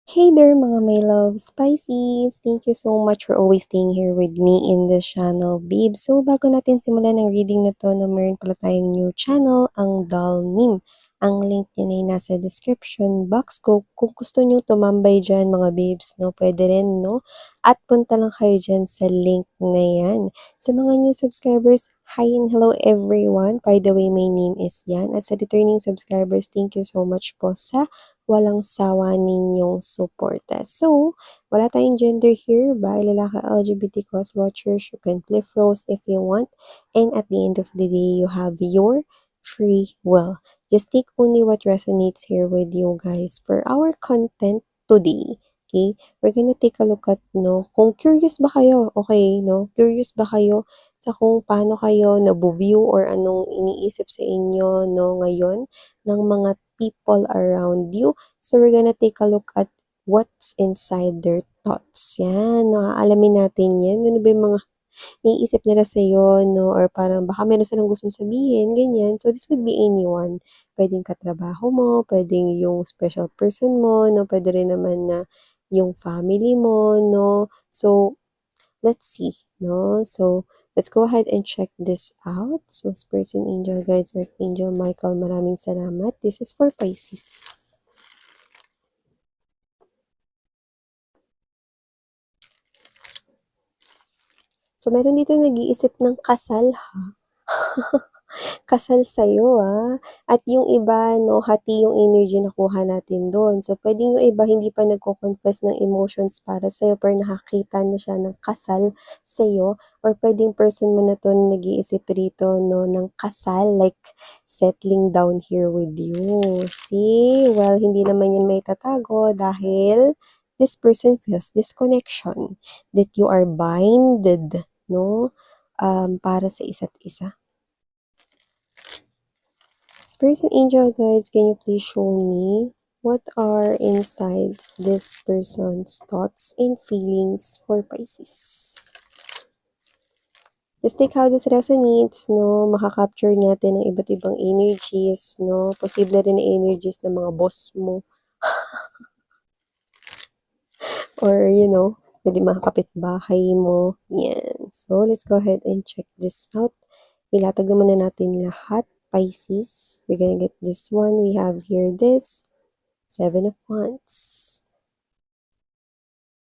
Hey there mga my love spices! Thank you so much for always staying here with me in this channel, babe. So, bago natin simulan ang reading na to, no, meron pala tayong new channel, ang Doll Meme. Ang link niya ay nasa description box ko. Kung gusto nyo tumambay dyan mga babes, no, pwede rin, no? At punta lang kayo dyan sa link na yan. Sa mga new subscribers, hi and hello everyone. By the way, my name is Yan. At sa returning subscribers, thank you so much po sa walang sawa ninyong suporta. So, wala tayong gender here, by lalaki, LGBT cross watchers, you can flip roles if you want, and at the end of the day, you have your free will. Just take only what resonates here with you guys for our content today. Okay? We're gonna take a look at, no, kung curious ba kayo, okay, no? Curious ba kayo sa kung paano kayo nabu-view or anong iniisip sa inyo, no, ngayon ng mga people around you. So, we're gonna take a look at what's inside their thoughts. Yan, alamin natin yan. Ano ba yung mga naiisip nila sa'yo, no? Or parang baka meron silang gustong sabihin, ganyan. So, this could be anyone. Pwedeng katrabaho mo, pwedeng yung special person mo, no? Pwede rin naman na yung family mo, no? So, let's see, no? So, let's go ahead and check this out. So, Spirits and Angel Guides, Archangel Michael, maraming salamat. This is for Pisces. So, meron dito nag-iisip ng kasal, ha? Kasal sa'yo, At yung iba, no, hati yung energy na kuha natin doon. So, pwedeng yung iba hindi pa nagko-confess ng emotions para sa'yo, pero nakakita na siya ng kasal sa'yo. Or pwedeng person mo na to na nag-iisip rito, no, ng kasal, like settling down here with you. See? Well, hindi naman yan may tatago dahil this person feels this connection that you are binded, no, para sa isa't isa. Spirits and angel guides, can you please show me what are inside this person's thoughts and feelings for Pisces? Just take how this resonates, no? Makakapture natin ng iba't ibang energies, no? Posible rin na energies ng mga boss mo. Or, pwede mga kapitbahay mo. Yan. So, let's go ahead and check this out. Ilatag naman na natin lahat. Pisces. We're gonna get this one. We have here this. 7 of Wands,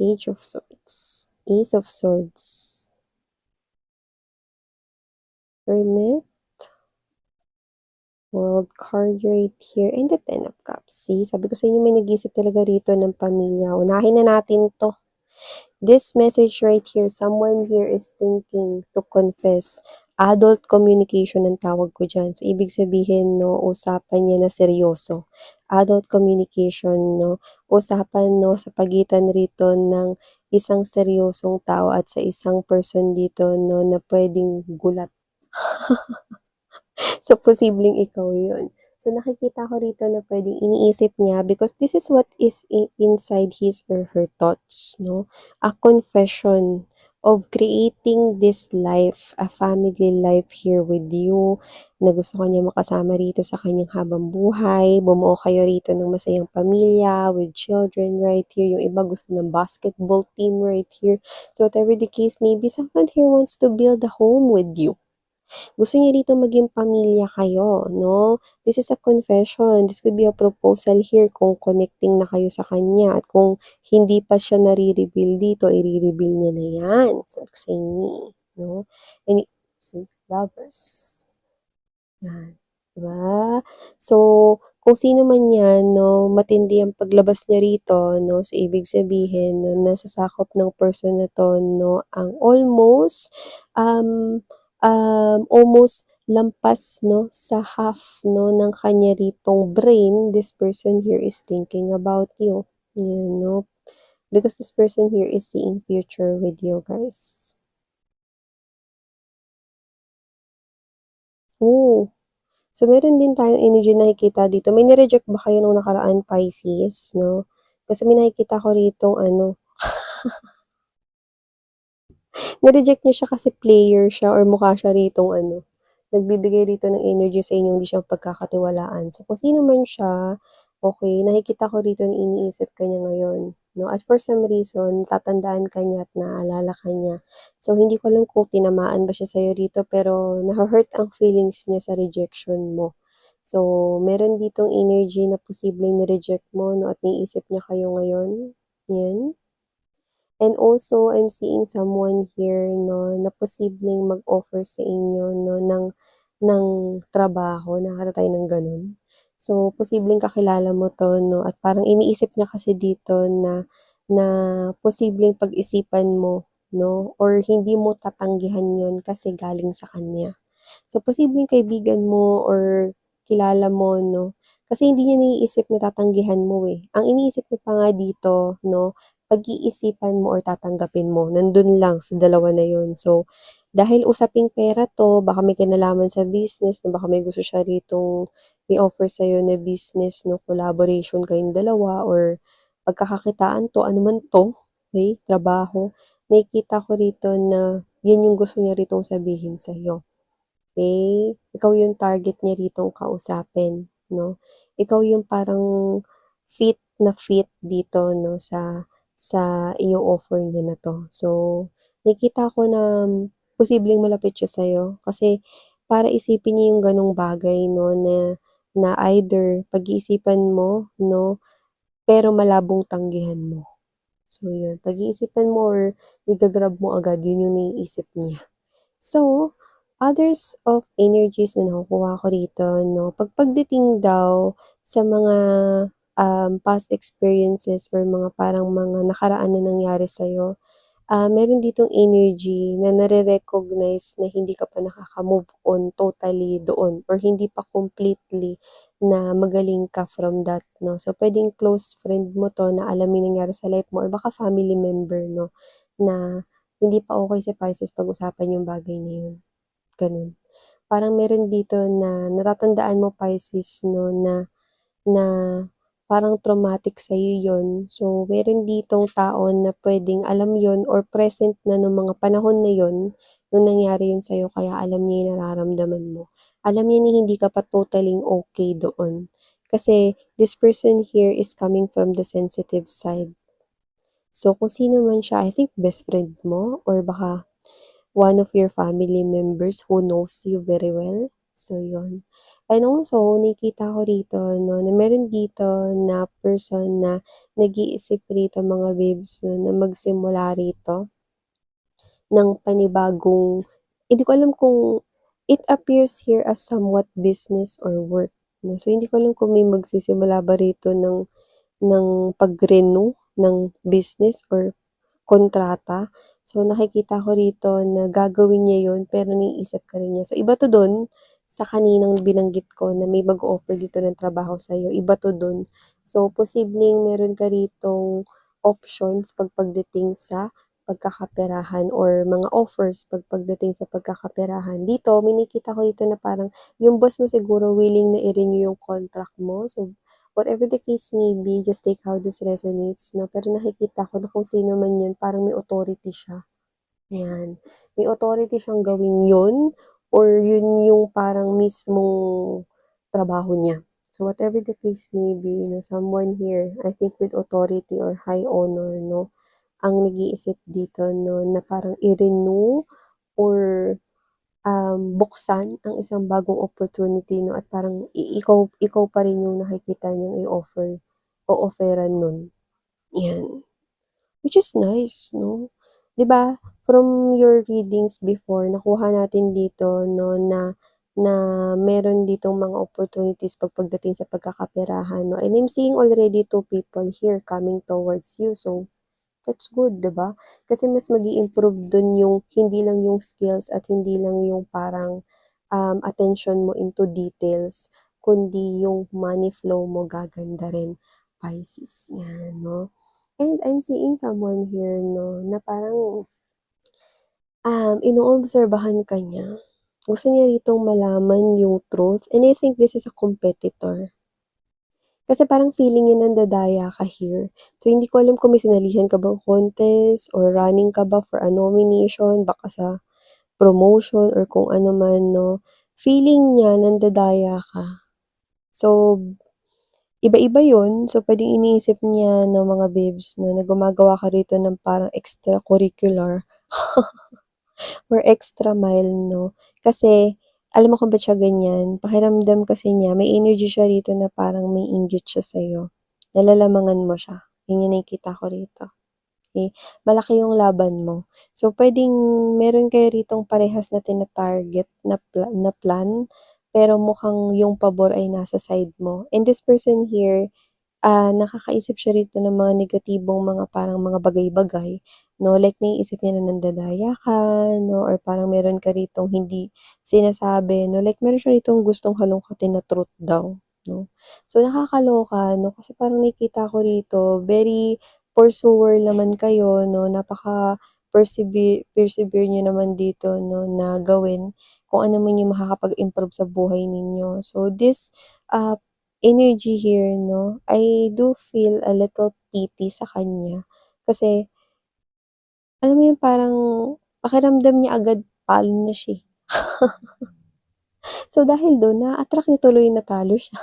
Page of Swords, Ace of Swords, Hermit, World card right here, and the Ten of Cups. See, sabi ko sa inyo may nag-isip talaga rito ng pamilya. Unahin na natin to. This message right here, someone here is thinking to confess. Adult communication ang tawag ko dyan. So, ibig sabihin, no, usapan niya na seryoso. Adult communication, no, usapan, no, sa pagitan rito ng isang seryosong tao at sa isang person dito, no, na pwedeng gulat. So, posibleng ikaw yun. So, nakikita ko rito na pwedeng iniisip niya because this is what is inside his or her thoughts, no? A confession of creating this life, a family life here with you, na gusto kanya makasama rito sa kanyang habang buhay, bumuo kayo rito ng masayang pamilya with children right here, yung iba gusto ng basketball team right here. So, whatever the case may be, someone here wants to build a home with you. Gusto niya rito maging pamilya kayo, no? This is a confession. This could be a proposal here kung connecting na kayo sa kanya. At kung hindi pa siya nare-reveal dito, i-reveal niya na yan. Sabi ko sa inyo, no? And see, lovers. Yan. Diba? So, kung sino man yan, no, matindi ang paglabas niya rito, no, so ibig sabihin, no, nasa sakop ng person na to, no, ang almost lampas, no, sa half, no, ng kanya ritong brain, this person here is thinking about you. You know, because this person here is seeing future with you guys. Oh, so meron din tayong energy na nakikita dito. May ni-reject ba kayo nung nakaraan, Pisces, no? Kasi may nakikita ko ritong ano, ni-reject niyo siya kasi player siya or mukha siya ritong ano, nagbibigay rito ng energy sa inyo, hindi siya pagkakatiwalaan. So, kung sino man siya, Okay, nakikita ko rito na iniisip ka niya ngayon, 'no, at for some reason tatandaan ka niya at naalala ka niya. So, hindi ko alam kung tinamaan ba siya sa'yo rito pero nahu-hurt ang feelings niya sa rejection mo. So, meron ditong energy na posibleng ni-reject mo 'no at naiisip niya kayo ngayon, 'yan. And also, I'm seeing someone here 'no, na posibleng mag-offer sa inyo 'no ng trabaho, nakakita tayo ng gano'n. So, posibleng kakilala mo 'to 'no at parang iniisip niya kasi dito na na posibleng pag-isipan mo 'no or hindi mo tatanggihan 'yun kasi galing sa kanya. So, posibleng kaibigan mo or kilala mo 'no, kasi hindi niya naiisip na tatanggihan mo, eh. Ang iniisip niya pa nga dito 'no, pag-iisipan mo or tatanggapin mo, nandun lang sa dalawa na yun. So, dahil usaping pera 'to, baka may kinalaman sa business 'no, baka may gusto siya ritong i-offer sa'yo na business 'no, collaboration kayong dalawa or pagkakakitaan 'to, ano man 'to, okey, trabaho. Nakikita ko rito na yan yung gusto niya ritong sabihin sa'yo. Okay, ikaw yung target niya ritong kausapin 'no. Ikaw yung parang fit dito 'no sa i-o-offer niya na 'to. So, nakikita ko na posibleng malapit siya sa'yo kasi para isipin niya yung gano'ng bagay 'no na na either pag-iisipan mo 'no, pero malabong tanggihan mo. So yun, pag-iisipan mo or iga-grab mo agad, yun yung naiisip niya. So, others of energies na nakukuha ko rito 'no, pagdating daw sa mga, past experiences or mga parang mga nakaraan na nangyari sa'yo, meron ditong energy na nare-recognize na hindi ka pa nakaka-move on totally doon or hindi pa completely na magaling ka from that 'no. So, puwedeng close friend mo 'to na alam yung nangyari sa life mo or baka family member 'no, na hindi pa okey si Pisces pag-usapan yung bagay na yun, gano'n. Parang meron dito na natatandaan mo Pisces 'no na na parang traumatic sa'yo yun. So, meron ditong tao na puwedeng alam yun or present na nung mga panahon na yun, nung nangyari yun sa'yo kaya alam niya yung nararamdaman mo. Alam niya na hindi ka pa totally okey doon. Kasi this person here is coming from the sensitive side. So, kung sino man siya, I think best friend mo or baka one of your family members who knows you very well. So, yun. And also, nakikita ko rito 'no, na meron dito na person na nag-iisip rito mga babes 'no, na magsimula rito ng panibagong hindi ko alam kung it appears here as somewhat business or work 'no. So, hindi ko alam kung may magsisimula ba rito ng pag-renew ng business or kontrata. So, nakikita ko rito na gagawin niya yun pero naiisip ka rin niya. So, iba 'to dun sa kaninang binanggit ko na may mag-o-offer dito ng trabaho sa'yo, iba 'to dun. So, posibleng meron ka ritong options pagdating sa pagkakaperahan or mga offers pagdating sa pagkakaperahan. Dito may nakikita ko dito na parang yung boss mo siguro willing na i-renew yung contract mo. So, whatever the case may be, just take how this resonates 'no, pero nakikita ko na kung sino man yun parang may authority siya, 'yan. May authority siyang gawin yun or yun yung parang mismong trabaho niya. So, whatever the case may be 'no, someone here, I think with authority or high honor 'no, ang nag-iisip dito 'no, na parang i-renew or buksan ang isang bagong opportunity 'no at parang ikaw ikaw pa rin yung nakikita niyang i-offer o-offeran nun, 'yan. Which is nice 'no, 'di ba from your readings before nakuha natin dito 'no na na meron ditong mga opportunities pagdating sa pagkakaperahan 'no and I'm seeing already two people here coming towards you so that's good, 'di ba? Kasi mas mag-i-improve dun yung hindi lang yung skills at hindi lang yung parang, attention mo into details, kundi yung money flow mo gaganda rin, Pisces, 'yan 'no. And I'm seeing someone here 'no, na parang, inoobserbahan ka niya. Gusto niya ritong malaman yung truth and I think this is a competitor. Kasi parang feeling niya nandadaya ka here. So, hindi ko alam kung may sinalihan ka bang contest or running ka ba for a nomination, baka sa promotion or kung ano man 'no. Feeling niya nandadaya ka. So, iba-iba yun. So, puwedeng iniisip niya ng mga babes 'no, na gumagawa ka rito ng parang extracurricular or extra mile 'no. Kasi alam mo kung ba't siya ganyan, pakiramdam kasi niya may energy siya rito na parang may inggit siya sa'yo. Nalalamangan mo siya, yun yung nakikita ko rito. Eh, malaki yung laban mo. So, puwedeng meron kayo ritong parehas na tina-target na plan, pero mukhang yung pabor ay nasa side mo. And this person here, nakakaisip siya rito ng mga negatibong mga parang mga bagay-bagay, 'no, like naiisip niya na nandadaya ka, 'no, or parang meron ka ritong hindi sinasabi, 'no, like meron siya ritong gustong halongkatin na truth daw, 'no. So, nakakaloka, 'no, kasi parang nakikita ko rito very pursuer naman kayo, 'no, persevere niyo naman dito, 'no, na gawin kung ano man yung makakapag-improve sa buhay ninyo. So, this, ah energy here 'no, I do feel a little pity sa kanya. Kasi alam mo yung parang pakiramdam niya agad palo na siya, eh. So dahil dun na-attract niya tuloy na talo siya.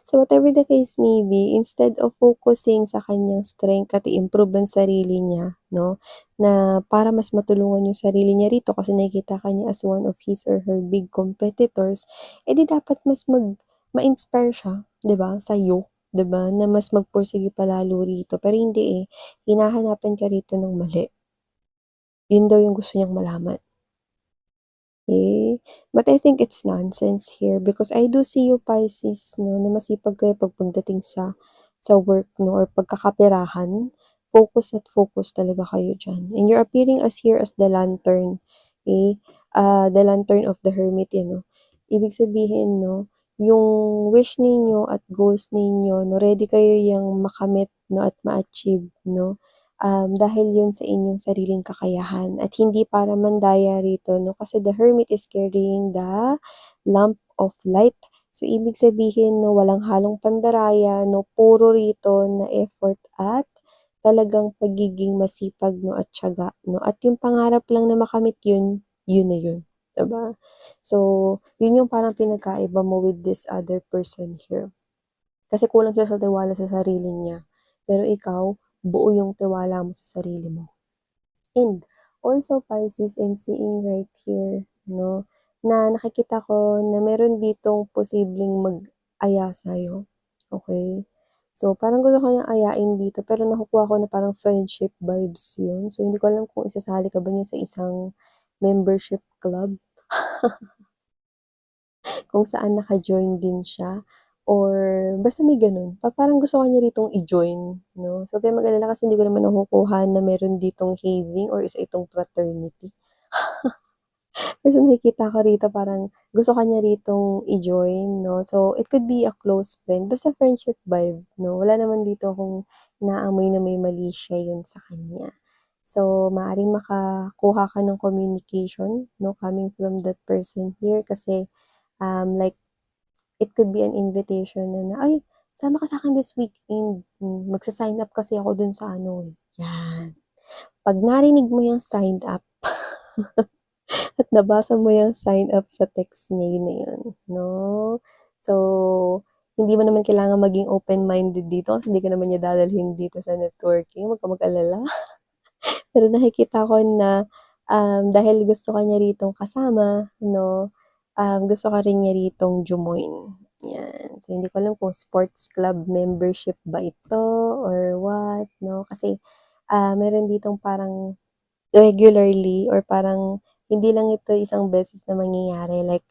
So whatever the case may be, instead of focusing sa kanyang strength at i-improve ang sarili niya 'no, na para mas matulungan yung sarili niya rito kasi nakikita ka niya as one of his or her big competitors, eh, di dapat mas ma-inspire siya, 'di ba, sa'yo, 'di ba, na mas magpursige pa lalo rito. Pero hindi, eh, hinahanapan ka rito ng mali. Yun daw yung gusto niyang malaman. Eh, but I think it's nonsense here because I do see you Pisces 'no, na masipag kayo pagdating sa work 'no or pagkakaperahan. Focus at focus talaga kayo diyan and you're appearing as here as the lantern, eh, the lantern of the hermit, eh, 'no. Ibig sabihin 'no, yung wish ninyo at goals ninyo 'no, ready kayo yang makamit 'no at ma-achieve 'no. Dahil yun sa inyong sariling kakayahan at hindi para mandaya rito 'no, kasi the hermit is carrying the lamp of light. So, ibig sabihin 'no, walang halong pandaraya 'no, puro rito na effort at talagang pagiging masipag 'no, at tiyaga 'no, at yung pangarap lang na makamit yun, yun na yun, 'di ba? So, yun yung parang pinagkaiba mo with this other person here. Kasi kulang siya sa tiwala sa sarili niya, pero ikaw, buo yung tiwala mo sa sarili mo. And also Pisces, I'm seeing right here 'no, na nakikita ko na meron ditong posibleng mag-aya sa'yo, okey? So, parang gusto ka niyang ayain dito pero nakukuha ko na parang friendship vibes yun. So, hindi ko alam kung isasali ka ba niya sa isang membership club kung saan naka-join din siya or basta may gano'n. Parang gusto ka niya ritong i-join 'no. So, huwag kayong mag-alala kasi hindi ko naman nakukuha na meron ditong hazing or isa itong fraternity. Kasi nakikita ko rito parang gusto ka niya ritong i-join 'no. So, it could be a close friend, basta friendship vibe 'no. Wala naman dito akong naamoy na may mali siya yun sa kanya. So, maaaring makakuha ka ng communication 'no, coming from that person here kasi, like it could be an invitation na "Ay, sama ka sa'kin this weekend, magsa-sign up kasi ako dun sa ano, eh." 'Yan. 'Pag narinig mo yung sign up at nabasa mo yung sign up sa text niya, yun na yun, 'no? So, hindi mo naman kailangan maging open-minded dito kasi hindi ka naman niya dadalhin dito sa networking, wag kang mag-alala. Pero nakikita ko na, dahil gusto ka niya ritong kasama 'no, gusto ka rin niya ritong jomoin, 'yan. So, hindi ko alam kung sports club membership ba ito or what 'no, kasi, meron ditong parang regularly or parang hindi lang ito isang beses na mangyayari like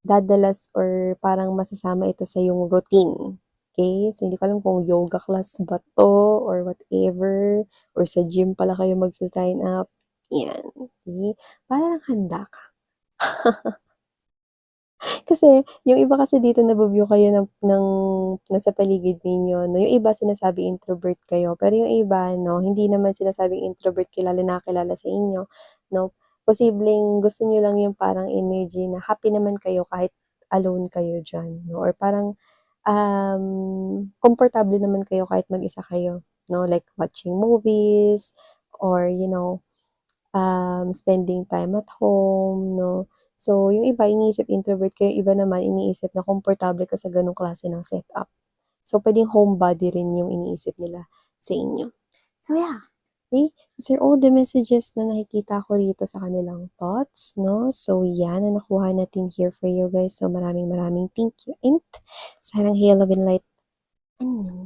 dadalas or parang masasama ito sa iyong routine, okey? So, hindi ko alam kung yoga class ba 'to or whatever or sa gym pala kayo magsa-sign up, 'yan, see? Parang handa ka. Kasi yung iba kasi dito nabu-view kayo ng nasa paligid ninyo 'no, yung iba sinasabi introvert kayo, pero yung iba 'no, hindi naman sinasabing introvert kilala nakakilala sa inyo 'no. Posibleng gusto niyo lang yung parang energy na happy naman kayo kahit alone kayo diyan 'no, or parang, komportable naman kayo kahit mag-isa kayo 'no, like watching movies or spending time at home 'no. So, yung iba iniisip introvert kayo, iba naman iniisip na komportable ka sa gano'ng klase ng setup. So, pwedeng homebody rin yung iniisip nila sa inyo. So, yeah. Okay? These are all the messages na nakikita ko rito sa kanilang thoughts, no? So, yan na nakuha natin here for you guys. So, maraming thank you. And, sarang hail of light. Annyeong.